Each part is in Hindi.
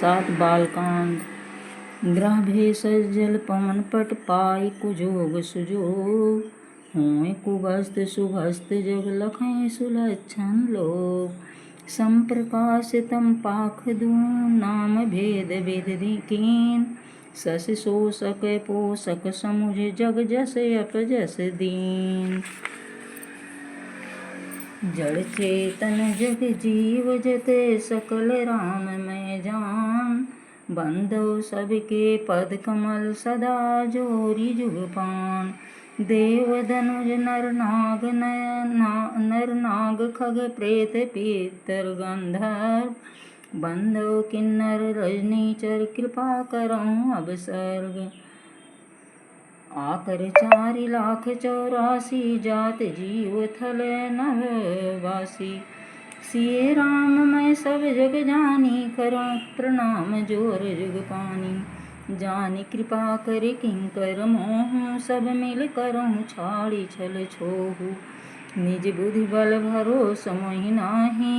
सात बालकांड। ग्रह भेषज जल पवन पट पाई कुजोग सुजोग होय कुबस्त सुभस्त जग लखें सुलक्षण लोग संप्रकाशितम पाख दून नाम भेद विधि कीन सस शोषक पोषक समुझ जग जस अपजस दीन जड़ चेतन जग जीव जते सकल राम मैं जान बंधो सबके पद कमल सदा जोरी जुगपान देव धनुज नर नाग खग प्रेत पितर गंधर्व बंधो किन्नर रजनीचर कृपा करऊँ अब सर्ग आकर 4,84,000 जात जीव थल नभवासी सिए राम मैं सब जग जानी करूँ प्रणाम जोर जुग पानी जानी कृपा कर किंकर मोहूँ सब मिल करूँ छाड़ी छल छोहू निज बुद्धि बल भरोस मोहि नाही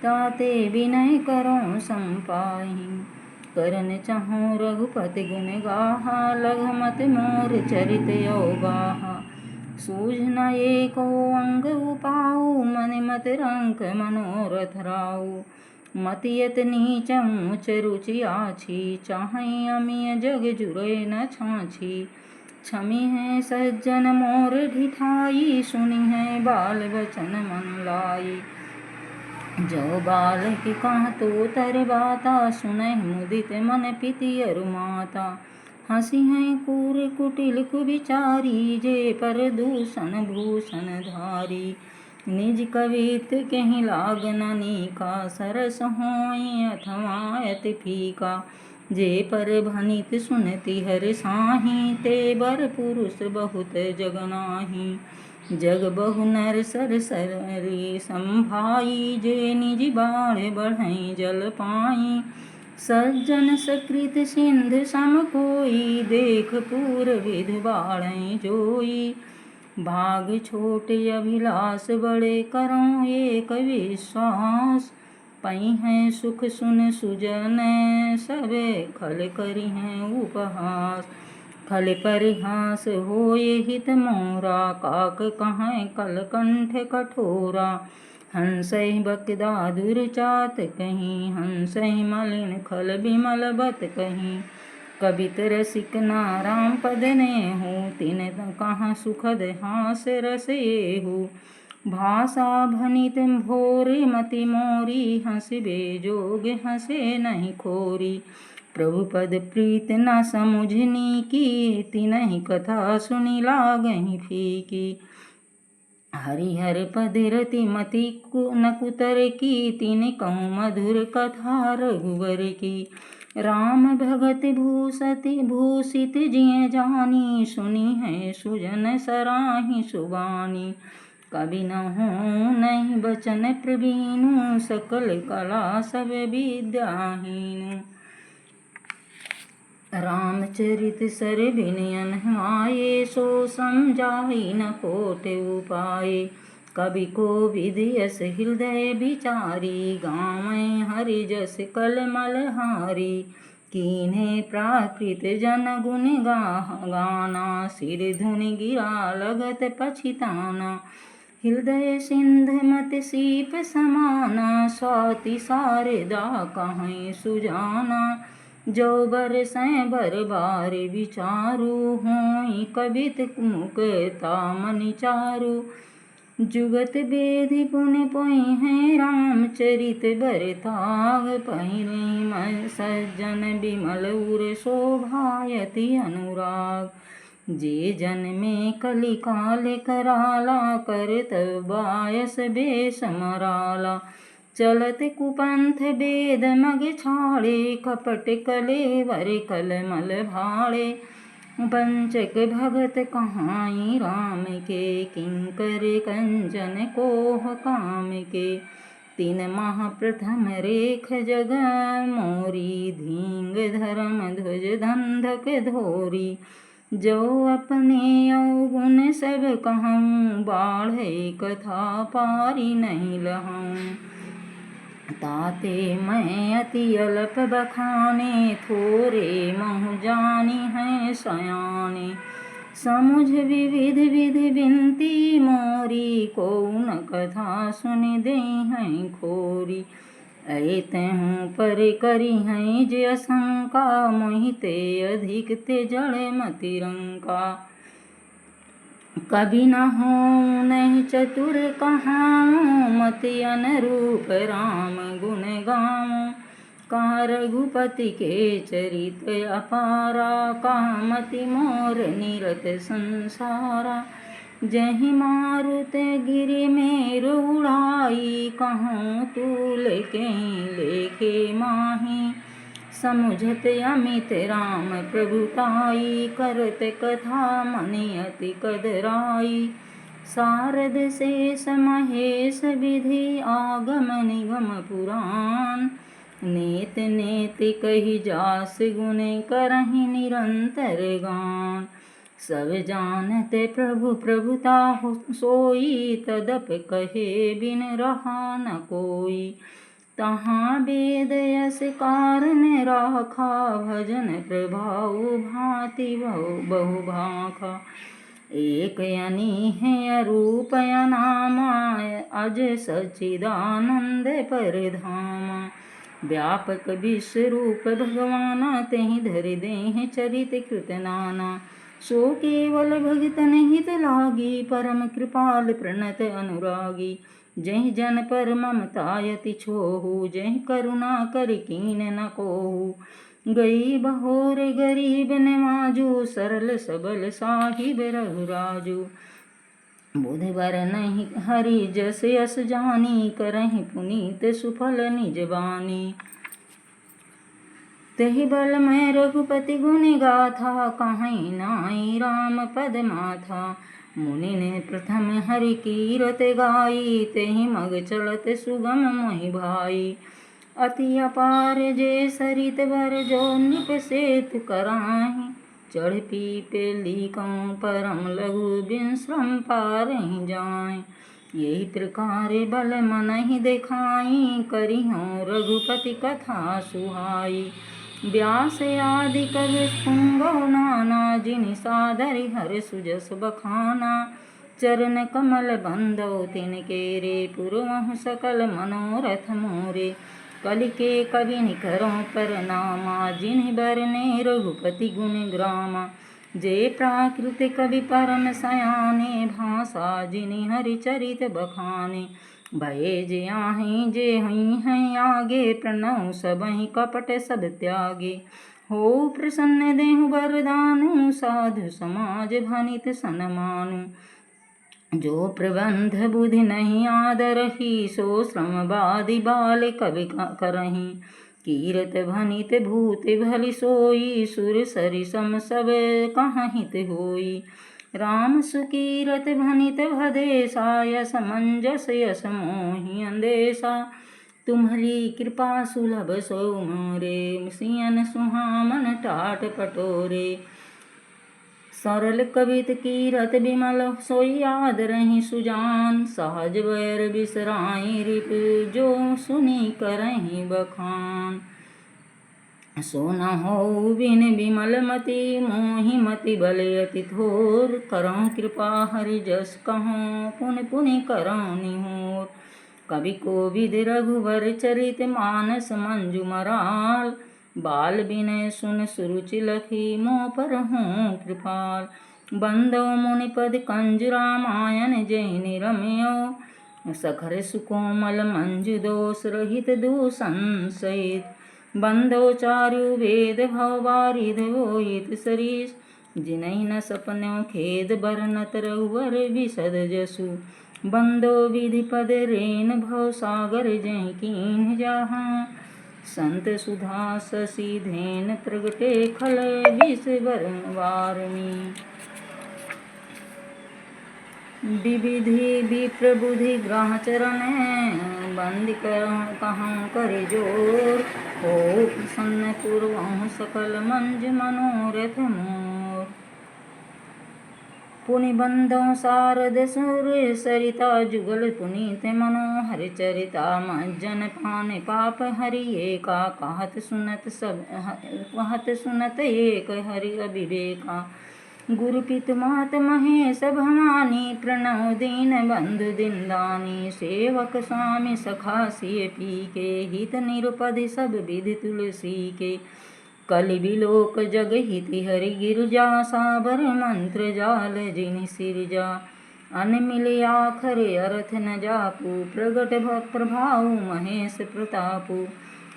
ताते विनय करूँ संपाही करन चाहूँ रघुपति गुण गाहा लघुमति मोर चरित योगाहा सूझ न एको अंग उपाऊ मन मत रंक मनोरथ राऊ मतियत नीच ऊँच रुचि आछी चाहै अमिय जग जुरे न छाछी छमी है सज्जन मोर ढिठाई सुनी है बाल बचन मन लाई जो बालक कहाँ तो तर बाता सुनहि मुदित मन पिति अरु माता हंसी हैं कूर कुटिल कुविचारी जे पर दूषण भूषण धारी निज कवित कहीं लागननी का सरस होय अथवा अति फीका जे पर भनित सुनति हर साही ते बर पुरुष बहुत जगनाही जग बहु नर सर सरी संभाई जे निज बाढ़ बढ़ई जल पाई सज्जन सकृत सिंध सम कोई देख पूर विध बाढ़ई जोई भाग छोटे अभिलाष बड़े करों एक विश्वास पई हैं सुख सुन सुजन सबे खल करी हैं उपहास खल परिहास होय हित मोरा काक कहाँ कलकंठ कठोरा हंसै बकदादुर चात कहीं हंसै मलिन खल बिमल बत कहीं कबित रसिक नाराम पद ने हो तिन कहाँ सुखद हास रसे हो भाषा भनित भोर मति मोरी हंस बेजोग हंसे नहीं खोरी प्रभु पद प्रीत न समुझनी की तिनहि कथा सुनी लागहि फीकी हरिहर पद रति मति न कुतर की तिन कहूँ मधुर कथा रघुवर की राम भगत भूषति भूषित जिय जानी सुनी है सुजन सराही सुबानी कवि न हो नहीं बचन प्रवीणु सकल कला सब विद्याहीन रामचरित सर बिनयन आये सो समझाई न कोट उपाय कवि को विधि यस हृदय विचारी गाँव हरि जस कलमल हारी कीन्हे प्राकृत जन गुण गाना सिर धुनि गिरा लगत पछिताना हृदय सिंध मत सीप समाना स्वाति शारदा कहीं सुजाना जो बरसै बर बार विचारू होई कवित मुकता मनि चारु जुगत बेधि पुनि पोई है रामचरित बरताग पहिरे सज्जन विमल उर शोभायति अनुराग जे जन में कलि काल कराला करत बायस बेस मराला चलत कुपंथ वेद मग छाड़े कपट कलेवर कलमल भाड़े पंचक भगत कहाई राम के किंकर कंचन कोह काम के तीन माह प्रथम रेख जग मोरी धींग धर्म ध्वज धंधक धोरी जो अपने अवगुण सब कहूँ बाढ़ कथा पारी नहीं लहूँ ताते मैं अति अल्प बखाने, थोरे महु जानी है सयाने। समुझ विविध विधि बिनती मोरी, को न कथा सुनि दे हैं खोरी। ऐतहूँ पर करी हैं जे शंका, मोहिते अधिक ते जड़ मति रंका। कभी न हो नहीं चतुर कहाऊँ, मति अनुरूप राम गुण गाऊँ। कहा रघुपति के चरित अपारा, कहा मति मोर निरत संसारा। जहि मारुत गिरि मेरु उड़ाई, कहूँ तूल के लेखे माही। समुझत अमित राम प्रभुताई, करत कथा मनि अति कदराई। शारद शेष महेश विधि, आगम निगम पुराण। नेत नेत कही जास गुण, करहि निरंतर गान। सब जानते प्रभु प्रभुता सोई, तदप कहे बिन रहा न कोई। तहाँ वेद यस कारण राखा, भजन प्रभाव भांति बहु भाखा। एक यनी है अरूप अनामा, अज सच्चिदानंद परधामा। व्यापक विश्वरूप भगवाना, तेहि धरि देहि चरित कृत नाना। सो केवल भगतन हित लागी, परम कृपाल प्रणत अनुरागी। जहि जन पर ममता यति छोहु, जहि करुणा कर कीन न कोहु। गई बहोर गरीब नवाजु, सरल सबल साहिब रघुराजु। बुधि बर नहीं हरि जस यस जानी, करहि पुनीत सुफल निज बानी। तेहि बल मैं रघुपति गुनि गाथा, कहीं नाई राम पद माथा। मुनि ने प्रथम हरि कीरत गाई, तेहि मग चलत सुगम मोहि भाई। अति अपार जे सरित बर जो निप सेतु कराहि, चढ़ पीपे लीकौं परम लघु बिश्रम पारहि जाय। यही प्रकार बल मनहि देखाई, करिहौं रघुपति कथा सुहाई। व्यास आदि कवि पुंगौ नाना, जिनि सादरि हर सुजस बखाना। चरण कमल बंदौ तिनके रे, पुरवहु सकल मनोरथ मोरे। कलि के कवि निकरौ परनामा, जिन्हि बरने रघुपति गुण ग्रामा। जे प्राकृत कवि परम सयाने, भाषा जिनि हरि चरित बखाने। भये जे आहें जे हई हैं आगे, प्रणव सबहि कपट सब त्यागे। हो प्रसन्न देहु वरदानु, साधु समाज भनित सनमानु। जो प्रबंध बुद्धि नहीं आदरही, सो श्रम बादि बाल कवि करही। कीरत भनित भूत भलि सोई, सुर सरि सम सब कहाँ हित होई। राम सुकीरत भनित भदेसा, यस मंजस यस मोहि अंदेसा। तुम्हरी कृपा सुलभ सो मोरे, सियन सुहामन टाट पटोरे। सरल कवित कीरत बिमल सोई आदरहि सुजान। सहज बैर बिसराई रिप, जो सुनी करहि बखान। सो न हो बिन बिमल मति, मोहि मति बल अति थोर। करौं कृपा हरि जस कहूँ, पुनि पुनि करौं निहोर। कवि कोविद रघुवर चरित, मानस मंजु मराल। बाल बिनय सुन सुरुचि लखी, मोह पर हूँ कृपाल। बंदो मुनिपद कंज रामायण, जय निरमयो। सखर सुकोमल मंजु, दोष रहित दूषण सहित। बंदो चारु वेद भव बारिध होइत सरीस, जिनहि न सपन्यो खेद बरनत रघुवर बिसद जसु। बंदो विधि पद रेन भव सागर, जहि कीन्ह जाहाँ। संत सुधा शशि धेन प्रगटे, खल विष वारणी। विविधि विप्रबुधि ग्रह चरण, बंदी कहूँ करे जोर। हो प्रसन्न पूर्वहु सकल मंज मनोरथ मोर। पुनि बंधो शारद सुर सरिता जुगल पुनीत मनोहर चरिता मज्जन पान पाप हरि एका कहत सुनत एक हरि अविवेका। गुरु पित मात महेश भवानी प्रणव दीन बंधु दिनदानी। सेवक स्वामी सखा सिय पी के हित निरुपधि सब विधि तुलसी के। कलि बिलोक जग हिति हरि गिरजा साबर मंत्र जाल जिनि सिरजा। अन मिल आखर अर्थ न जापू प्रगट प्रभाव महेश प्रतापू।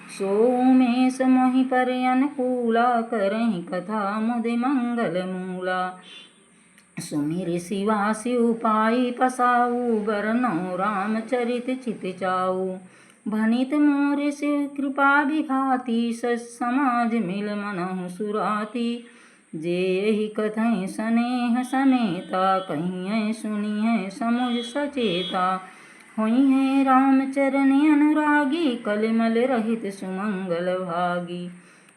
सो उमेश मोहि पर अनुकूला करहि कथा मुदि मंगल मूला। सुमिर शिवा शिव पाई पसाऊ बरनौ रामचरित चित चाऊ। भनित मोर शिव कृपा विभाति सच समाज मिल मनहु सुराति। जे यही कथय स्नेह समेता कहिए सुनिए समुझ सचेता। होई है रामचरण अनुरागी कलिमल रहित सुमंगल भागी।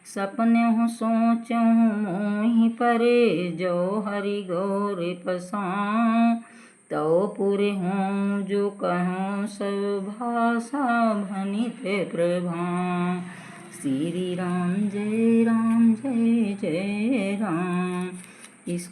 सपनेहु सोचहु मोहि परे जो हरि गौर पसाऊं। तौ पुर हों जो कहूँ सब भाषा भनित प्रभां। श्री राम जय जय राम। इस